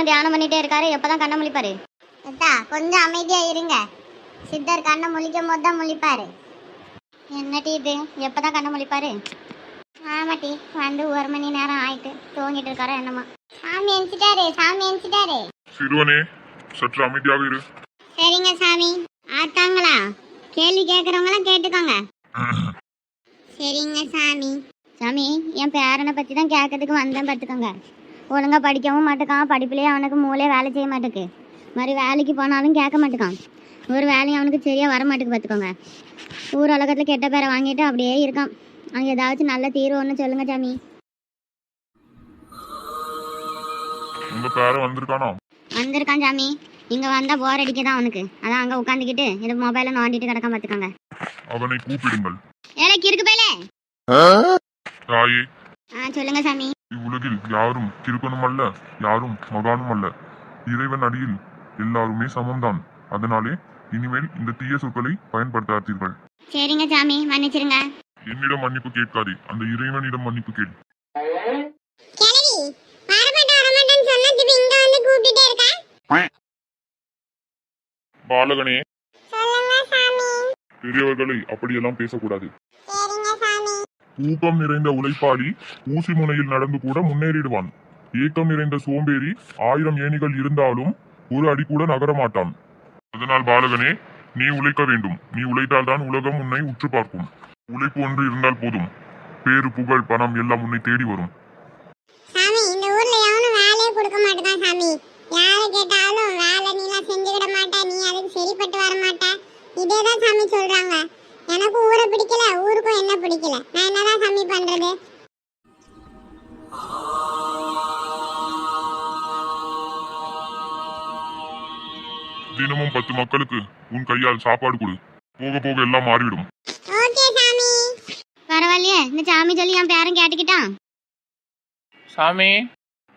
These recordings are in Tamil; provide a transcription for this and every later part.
இன்னும் தியானம் பண்ணிட்டே இருக்காரு. எப்பதான் கண்ணை முழிப்பாரு? கொஞ்சம் அமைதியா இருங்க. சித்தர் கண்ணை முழிக்கும் போது தான் முழிப்பாரு. என்னட்டி இது, எப்பதான் கண்ணை முழிப்பாரு? ஆமாட்டி, வந்து 1 மணி நேரம் ஆயிட்டு தூங்கிட்டு இருக்காரோ என்னமா. சாமி எந்திச்சிட்டாரு, சாமி எந்திச்சிட்டாரு. சிறுவனே, சற்று அமைதியாக இரு. சரிங்க சாமி. ஆத்தாங்களா, கேள்வி கேட்கறவங்களாம் கேட்டுக்கோங்க. சரிங்க சாமி. சாமி, என் பேரனை பத்தி தான் கேட்கறதுக்கு வந்தேன் பார்த்துக்கோங்க. ஒழுங்கா படிக்கவும் மாட்டேக்கான், படிப்புலேயே அவனுக்கு மூளையே வேலை செய்ய மாட்டேக்கு. மாதிரி வேலைக்கு போனாலும் கேட்க மாட்டேக்கான். ஒரு வேலையும் அவனுக்கு சரியா வர மாட்டேக்கு பார்த்துக்கோங்க. ஊர் உலகத்தில் கெட்ட பேரை வாங்கிட்டு அப்படியே இருக்கான். அவனுக்கு ஏதாச்சும் நல்ல தீர்வு ஒன்று சொல்லுங்க சாமி. உங்க பேரன் வந்திருக்கானா? வந்திருக்கான் சாமி. இங்க வந்தா போர் அடிக்கதான் அவனுக்கு. அதான் அங்க உட்காந்துக்கிட்டு இந்த மொபைலை நோண்டிட்டு கிடக்க பார்த்துக்கோங்க. அவனை கூப்பிடுங்கள். ஏழைக்கு இருக்கு பேலே. தாயே, சொல்லுங்க சாமி. இவ்வுலகில் யாரும் கிறுக்கனும் அல்ல, யாரும் மகானும் அல்ல. இறைவன் அடியில் எல்லாருமே சமம்தான். அதனாலே இனிமேல் இந்த தீய சொற்களை பயன்படுத்தாதீர்கள். சரிங்க சாமி, மன்னிச்சிருங்க. என்னிடம் மன்னிப்பு கேட்காதே, அந்த இறைவனிடம் மன்னிப்பு கேள். பாலகனே, பெரியவர்களை அப்படியெல்லாம் பேசக்கூடாது. ஊக்கம் நிறைந்த உழைப்பாளி ஊசி முனையில் நடந்து கூட முன்னேறிடுவான். ஏக்கம் நிறைந்த சோம்பேறி 1000 ஏணிகள் இருந்தாலும் ஒரு அடி கூட நகரமாட்டான். அதனால் பாலகனே, நீ உழைக்க வேண்டும். நீ உழைத்தால்தான் உலகம் உன்னை உற்று பார்க்கும். உழைப்பு ஒன்று இருந்தால் போதும். பேரு, புகழ், பணம் எல்லாம் உன்னை தேடி வரும். சாமி, இந்த ஊர்ல எவனும் வேலையே கொடுக்க மாட்டேதான் சாமி. யாரை கேட்டாலும் வேலை நீலாம் செஞ்சுக்கிட மாட்டே, நீ அதுக்கு சரிப்பட்டு வர மாட்டே, இதேதான் சாமி சொல்றாங்க. எனக்கு ஊரை பிடிக்கல, ஊருக்கும் என்ன பிடிக்கல. நான் என்னதான் சாமி பண்றது? தினமும் 10 மக்களுக்கு உன் கையால் சாப்பாடு கொடு. போக போக எல்லாம் மாறிவிடும். ஓகே சாமி. பரவாயில்லையே, இந்த சாமி சொல்லி என் பேரன் கேட்டுக்கிட்டான். சாமி,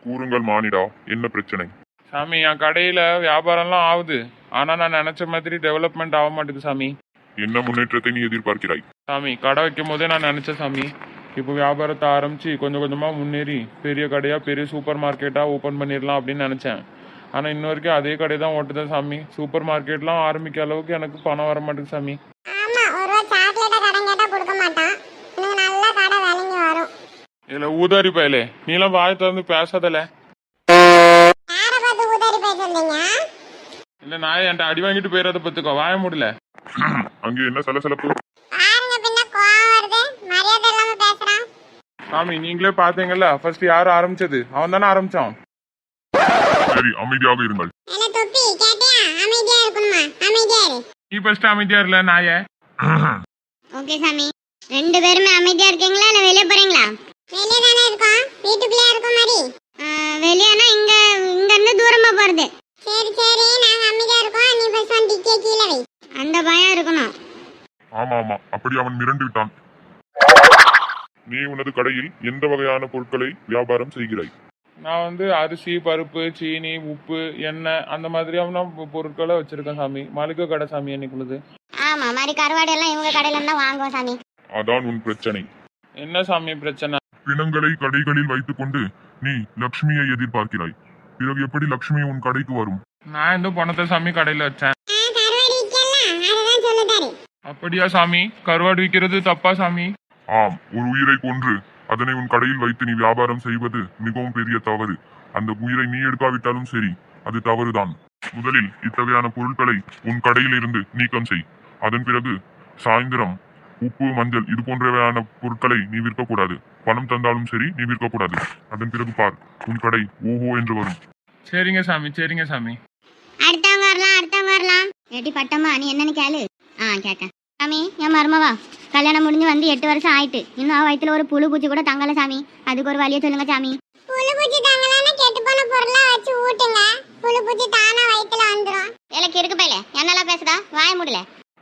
கூறுங்கள் மானிடா, என்ன பிரச்சனை? சாமி, என் கடையில் வியாபாரம்லாம் ஆகுது. ஆனால் நான் நினச்ச மாதிரி டெவலப்மெண்ட் ஆக மாட்டேங்குது சாமி. என்ன முன்னேற்றத்தை நீ எதிர்பார்க்கிறாய்? சாமி, கடை வைக்கும் போதே நான் நினச்சேன் சாமி, இப்போ வியாபாரத்தை ஆரம்பித்து கொஞ்சம் கொஞ்சமாக முன்னேறி பெரிய கடையாக பெரிய சூப்பர் மார்க்கெட்டாக ஓப்பன் பண்ணிடலாம் அப்படின்னு நினச்சேன். ஆனால் இன்ன வரைக்கும் அதே கடை தான் ஓட்டுதான் சாமி. சூப்பர் மார்க்கெட்லாம் ஆரம்பிக்க அளவுக்கு எனக்கு பணம் வர மாட்டேங்குது சாமி. இல்லை ஊதாரி பயலே, நீலாம் வாய் திறந்து பேசாதல. இல்லை நான் என்கிட்ட அடி வாங்கிட்டு போயிடாத பத்துக்கோ, வாய முடியல. அங்கே என்ன சலசலப்பு? சாமி, நீங்களே பாத்தீங்கல்ல, ஃபர்ஸ்ட் யாரு ஆரம்பிச்சது? அவன் தானே ஆரம்பிச்சான். சரி, அமைதியாக இருங்கள். நீ ஃபர்ஸ்ட் அமைதியா இருல நாயே. ஓகே சாமி. 2 பேருமே அமைதியா இருக்கீங்களா இல்ல வெளிய போறீங்களா? வெளிய தானே இருக்கோம். வீட்டுக்குள்ளே இருக்க மாதிரி. வெளியனா இங்க இருந்து தூரமா போறது. சரி சரி, நாங்க அமைதியா இருக்கோம். நீ ஃபர்ஸ்ட் வந்து டிக்கே கீழ வை. அந்த பயம் இருக்கணும். ஆமா ஆமா, அப்படி அவன் மிரண்டு விட்டான். நீ உனது கடையில் எந்த வகையான பொருட்களை வியாபாரம் செய்கிறாய்? நான் வந்து அரிசி, பருப்பு, சீனி, உப்பு, எண்ணெய் அந்த மாதிரியான பொருட்களை வச்சிருக்கேன் சாமி. மளிகை கடை சாமி என்னைக்குள்ளது. ஆமா, மாதிரி கருவாடு எல்லாம் இவங்க கடையில இருந்தா வாங்குவோம் சாமி. அதான் உன் பிரச்சனை. என்ன சாமி பிரச்சனை? பிணங்களை கடைகளில் வைத்துக் கொண்டு நீ லக்ஷ்மியை எதிர்பார்க்கிறாய். பிறகு எப்படி லக்ஷ்மி உன் கடைக்கு வரும்? நான் இந்த பணத்தை சாமி கடையில வச்சேன். அப்படியா சாமி? கருவாடு விற்கிறது தப்பா சாமி? ஆம், ஒரு உயிரை கொன்று அதனை உன் கடையில் வைத்து நீ வியாபாரம் செய்வது மிகவும் பெரிய தவறு. அந்த உயிரை நீ எடுக்காவிட்டாலும் சரி, அது தவறுதான். முதலில் இத்தகையான பொருட்களை உன் கடையில் இருந்து நீக்கம் செய். அதன் பிறகு சாயந்தரம் உப்பு, மஞ்சள் இது போன்றவையான பொருட்களை நீ விற்கக்கூடாது. பணம் தந்தாலும் சரி, நீ விற்கக்கூடாது. அதன் பிறகு பார், உன் கடை ஓஹோ என்று வரும். சரிங்க சாமி, சரிங்க சாமி. அடுத்தவங்க வரலாம். ஏடி பட்டம்மா, நீ என்னன்னு கேளு. கேட்க சாமி. என் மருமவா கல்யாணம் முடிஞ்சு வந்து 8 வருஷம் ஆயிட்டு. இன்னும் அவ வயித்துல ஒரு புழு பூச்சி கூட தங்கல சாமி. அதுக்கு ஒரு வழியை சொல்லுங்க சாமி. புழு பூச்சி தங்கலன்னா கெட்டு போன பொருளா வச்சு ஊட்டுங்க. புழு பூச்சி தானா வயித்துல வந்துரும். எனக்கு இருக்கு பையல, என்னலாம் பேசுதா? வாய முடியல.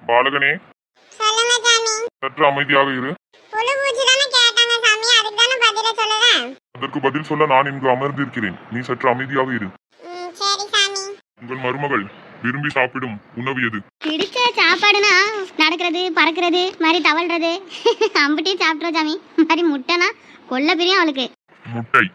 பாலகனே, சொல்லுங்க சாமி. சற்று அமைதியாக இரு. புழு பூச்சி தானே கேட்டாங்க சாமி, அதுக்கு தானே பதில சொல்லுறேன். அதற்கு பதில் சொல்ல நான் இங்கு அமர்ந்திருக்கிறேன். நீ சற்று அமைதியாக இரு. சரி சாமி. உங்கள் மருமகள் விரும்பி சாப்பிடும் உணவு எது? பிடிச்ச சாப்பாடுனா நடக்கிறது, பறக்கிறது, மாதிரி தவழ்றது அம்பிட்டையும் சாப்பிட்றோம் சாமி. மாதிரி முட்டைனா கொல்ல பிரியும் அவளுக்கு. முட்டை.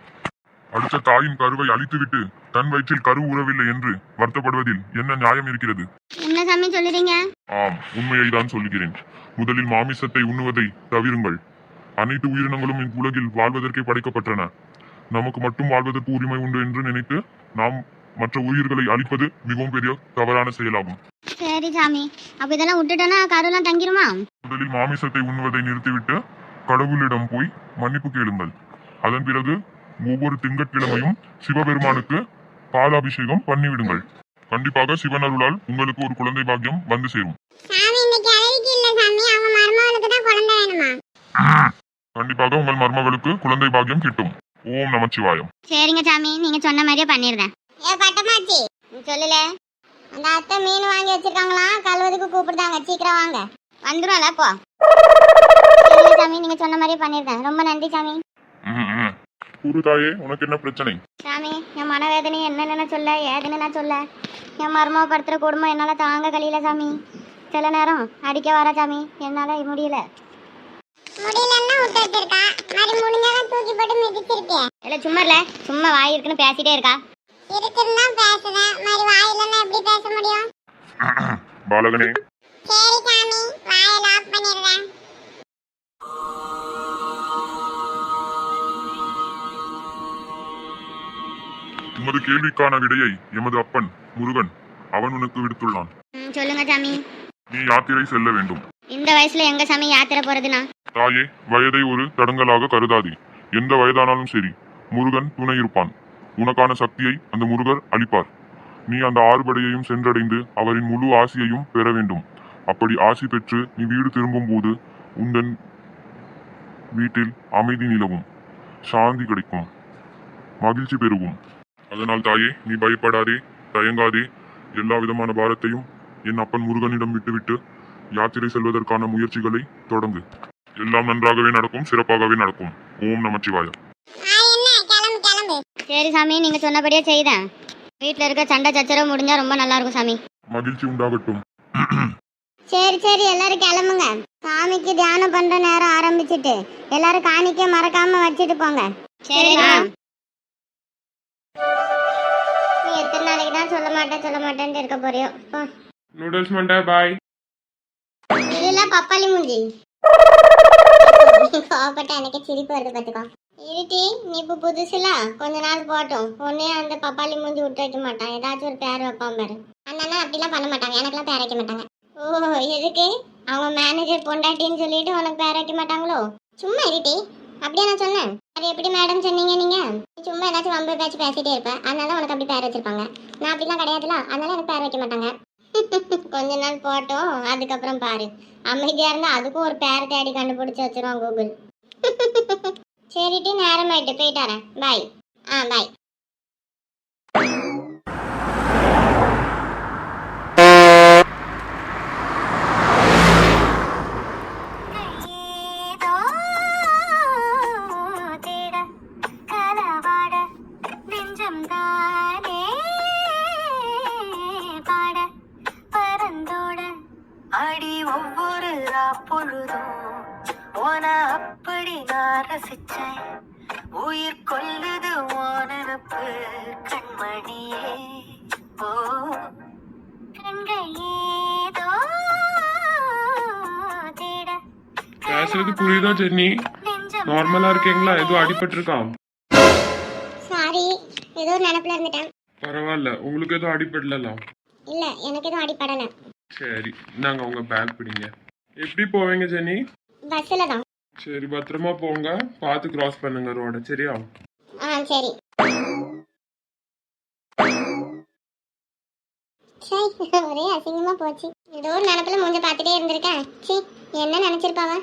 அடுத்த தாயின் கருவை அழித்துவிட்டு தன் வயிற்றில் கரு உறவில்லை என்று வருத்தப்படுவதில் என்ன நியாயம் இருக்கிறது? என்ன சாமி சொல்லுறீங்க? ஆம், உண்மையை தான் சொல்லுகிறேன். முதலில் மாமிசத்தை உண்ணுவதை தவிருங்கள். அனைத்து உயிரினங்களும் உலகில் வாழ்வதற்கே படைக்கப்பட்டன. நமக்கு மட்டும் வாழ்வதற்கு உரிமை உண்டு என்று நினைத்து நாம் மற்ற உயிர்களை அழிப்பது மிகவும் பெரிய தவறான செயலாகும். சரி சாமி, அப்ப இதெல்லாம் விட்டுட்டோன்னா கருலாம் தங்கிருமா? முதலில் மாமிசத்தை உண்ணுவதை நிறுத்திவிட்டு கடவுளிடம் போய் மன்னிப்பு கேளுங்கள். அதன் பிறகு ஒவ்வொரு திங்கட்கிழமையும் சிவபெருமானுக்கு பாலாபிஷேகம் பண்ணிவிடுங்கள். கண்டிப்பாக சிவன் அருளால் உங்களுக்கு ஒரு குழந்தை பாக்கியம் வந்து சேரும். கண்டிப்பாக உங்கள் மருமகளுக்கு குழந்தை பாக்கியம் கிட்டும். ஓம் நமச்சிவாயம். சரிங்க சாமி, நீங்க சொன்ன மாதிரியே பண்ணிருந்தேன். பட்டமாச்சி சொல்லல, அந்த அத்தை மீன் வாங்கி வச்சிருக்காங்களா, கழுவதுக்கு கூப்பிடுதாங்க, சீக்கிரம் வாங்க. வந்துரும்ல போ. சாமி, நீங்க சொன்ன மாதிரியே பண்ணிருந்தேன். ரொம்ப நன்றி சாமி. குருதாயே, உனக்கு என்ன பிரச்சனை? சாமி, என் மனவேதனை என்னன்னு சொல்ல, ஏதுன்னு நான் சொல்ல. என் மருமக படுத்துற குடும்பம் என்னால தாங்க கழியல சாமி. சில நேரம் அடிக்க வர சாமி, என்னால முடியல. சும்மா வாய் இருக்குன்னு பேசிட்டே இருக்கா. பாலகனே, உமது கேள்விக்கான விடையை எமது அப்பன் முருகன் அவன் உனக்கு விடுத்துள்ளான். சொல்லுங்க சாமி. நீ யாத்திரை செல்ல வேண்டும். இந்த வயசுல எங்க சாமி யாத்திரை போறதுனா? தாயே, வயதை ஒரு தடங்கலாக கருதாதே. எந்த வயதானாலும் சரி, முருகன் துணை இருப்பான். உனக்கான சக்தியை அந்த முருகர் அளிப்பார். நீ அந்த ஆறுபடையையும் சென்றடைந்து அவரின் முழு ஆசியையும் பெற வேண்டும். அப்படி ஆசி பெற்று நீ வீடு திரும்பும் போது உந்தன் வீட்டில் அமைதி நிலவும், சாந்தி கிடைக்கும், மகிழ்ச்சி பெருகும். அதனால் தாயே, நீ பயப்படாதே, தயங்காதே. எல்லா விதமான பாரத்தையும் என் அப்பன் முருகனிடம் விட்டுவிட்டு யாத்திரை செல்வதற்கான முயற்சிகளை தொடங்கு. எல்லாம் நன்றாகவே நடக்கும், சிறப்பாகவே நடக்கும். ஓம் நமச்சிவாயம். சரி சாமி, நீங்க சொன்னபடியே செய்தேன். வீட்டுல இருக்க சண்டை சச்சரவு முடிஞ்சா ரொம்ப நல்லா இருக்கும் சாமி. மகிழ்ச்சி உண்டாகட்டும். சரி சரி, எல்லாரும் கிளம்புங்க. சாமிக்கு தியானம் பண்ற நேரம் ஆரம்பிச்சிட்டு எல்லாரும் காணிக்க மறக்காம வச்சுட்டு போங்க. சரிண்ணா. நீ எத்தனை நாளைக்கு தான் சொல்ல மாட்டேன்னு இருக்க போறியோ. நூடுல்ஸ் மண்டா பாய். இதெல்லாம் பப்பாளி மூஞ்சி. கோபப்பட்ட எனக்கு சிரிப்பு வருது பாத்துக்கோ. இருட்டி, நீ இப்ப புதுசுல கொஞ்ச நாள் போட்டோம். உடனே அந்த பப்பாளி மூஞ்சி விட்டு வைக்க மாட்டான், ஏதாச்சும் ஒரு பேர் வைப்பான் பாரு. அந்த அண்ணா அப்படிலாம் பண்ண மாட்டாங்க, எனக்குலாம் பேர் வைக்க மாட்டாங்க. ஓ, எதுக்கு? அவங்க மேனேஜர் பொண்டாட்டின்னு சொல்லிட்டு உனக்கு பேர் வைக்க மாட்டாங்களோ? சும்மா இருட்டி, அப்படியே நான் சொன்னேன். அது எப்படி மேடம் சொன்னீங்க நீங்க? சும்மா ஏதாச்சும் வம்பு பேச்சு பேசிட்டே இருப்பேன், அதனால உனக்கு அப்படி பேர் வச்சிருப்பாங்க. நான் அப்படிலாம் கிடையாதுல, அதனால எனக்கு பேர் வைக்க மாட்டாங்க. கொஞ்ச நாள் போட்டோம், அதுக்கப்புறம் பாரு. அமைதியா இருந்தா அதுக்கும் ஒரு பேர் தேடி கண்டுபிடிச்சு வச்சிருவான் கூகுள். சரிட்டி, நேரம் ஆயிட்டு, போயிட்டாரேன். பாய். பாய். அடி ஒவ்வொரு பொழுதும் உன அப்படி நான் ரசிச்சேன். உயிர் கொல்லுது உனப்பு கண்மணியே. ஓ, கண்கள் ஏதோ தேட. பேசுறது புரியுதா ஜெர்னி? நார்மலா இருக்கீங்களா? எதுவும் அடிபட்டிருக்கா? சாரி, ஏதோ நினைப்புல இருந்துட்டேன். பரவாயில்ல, உங்களுக்கு எதுவும் அடிபடல? இல்ல, எனக்கு எதுவும் அடிபடல. சரி, நாங்க உங்க பேக் பிடிங்க. எப்படி போவீங்க ஜெனி? பஸ்ல தான். சரி, பத்திரமா போங்க, பார்த்து கிராஸ் பண்ணுங்க ரோட. சரியா? சரி. ஒரே அசிங்கமா போச்சு. ஏதோ ஒரு நினைப்புல மூஞ்ச பார்த்துட்டே இருந்திருக்கேன். சீ, என்ன நினைச்சிருப்பாவ?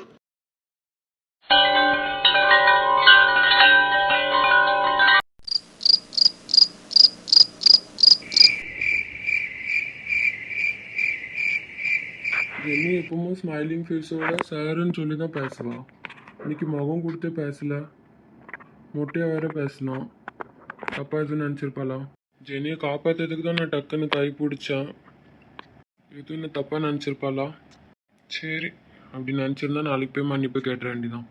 ஜெனி எப்பவும் ஸ்மைலிங் ஃபேஸோட சாருன்னு சொல்லி தான் பேசலாம். இன்னைக்கு முகம் கொடுத்தே பேசல, மொட்டையாக வேற பேசலாம். தப்பா எதுவும் நினச்சிருப்பாளா? ஜெனியை காப்பாற்றுறதுக்கு தான் நான் டக்குன்னு கை பிடிச்சேன். எதுவும் என்ன தப்பாக நினச்சிருப்பாளா? சரி, அப்படி நினச்சிருந்தா நாளைக்கு போய் மன்னிப்பு கேட்டுற வேண்டிதான்.